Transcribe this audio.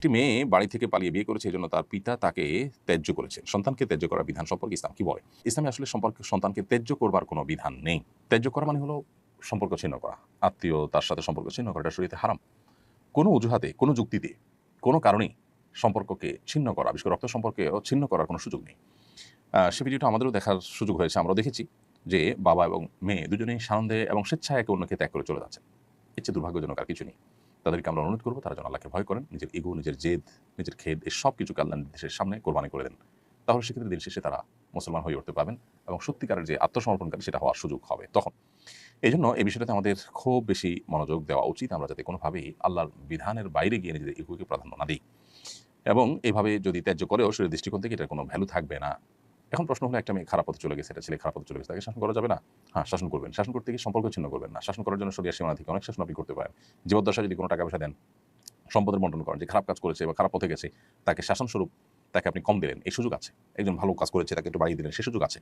একটি মেয়ে বাড়ি থেকে পালিয়ে বিয়ে করেছে, এজন্য তার পিতা তাকে ত্যায্য করেছেন। সন্তানকে ত্যায্য করার বিধান সম্পর্কে ইসলাম কি বলে? ইসলামে আসলে সন্তানকে ত্যায্য করবার কোনো বিধান নেই। ত্যায্য করা মানে হলো সম্পর্ক ছিন্ন করা। আত্মীয়তার সাথে সম্পর্ক ছিন্ন করাটা শরীয়তে হারাম। কোনো অজুহাতে, কোনো যুক্তিতে, কোনো কারণেই সম্পর্ককে ছিন্ন করা, বিশেষ করে রক্ত সম্পর্কেও ছিন্ন করার কোনো সুযোগ নেই। সে ভিডিওটা আমাদেরও দেখার সুযোগ হয়েছে। আমরাও দেখেছি যে বাবা এবং মেয়ে দুজনেই সানন্দে এবং স্বেচ্ছায় একে অন্যকে ত্যাগ করে চলে যাচ্ছেন। এর চেয়ে দুর্ভাগ্যজনক আর কিছু নেই। তাদেরকে আমরা অনুরোধ করব তারা যেন আল্লাহকে ভয় করেন, নিজের ইগো, নিজের জেদ, নিজের খেদ এই সব কিছুকে আল্লাহর নির্দেশের সামনে কোরবানি করে দেন। তাহলে সেক্ষেত্রে দিন শেষে তারা মুসলমান হয়ে উঠতে পারবেন এবং সত্যিকারের যে আত্মসমর্পণকারী সেটা হওয়ার সুযোগ হবে তখন। এজন্য এই বিষয়টাতে আমাদের খুব বেশি মনোযোগ দেওয়া উচিত। আমরা যাতে কোনোভাবেই আল্লাহর বিধানের বাইরে গিয়ে নিজেদের ইগোকে প্রাধান্য না দিই। এবং এভাবে যদি ত্যায্য করেও শরীরের দৃষ্টিকোণ থেকে এটার কোনো ভ্যালু থাকবে না। এখন প্রশ্ন হলো একটা মেয়ে খারাপ পথে চলে গেছে, একটা ছেলে খারাপ পথে চলে গেছে, তাকে শাসন করা যাবে না? হ্যাঁ, শাসন করবেন। শাসন করতে গিয়ে সম্পর্ক ছিন্ন করবেন না। শাসন করার জন্য শরিয়ার সীমানা থেকে অনেক শাসন আপনি করতে পারেন। জীবদ্দশায় যদি কোনো টাকা-পয়সা দেন, সম্পদের বন্টন করেন, যে খারাপ কাজ করেছে বা খারাপ পথে গেছে, তাকে শাসনস্বরূপ তাকে আপনি কম দিলেন, এই সুযোগ আছে। একজন ভালো কাজ করেছে, তাকে একটু বাড়িয়ে দিলেন, সে সুযোগ আছে।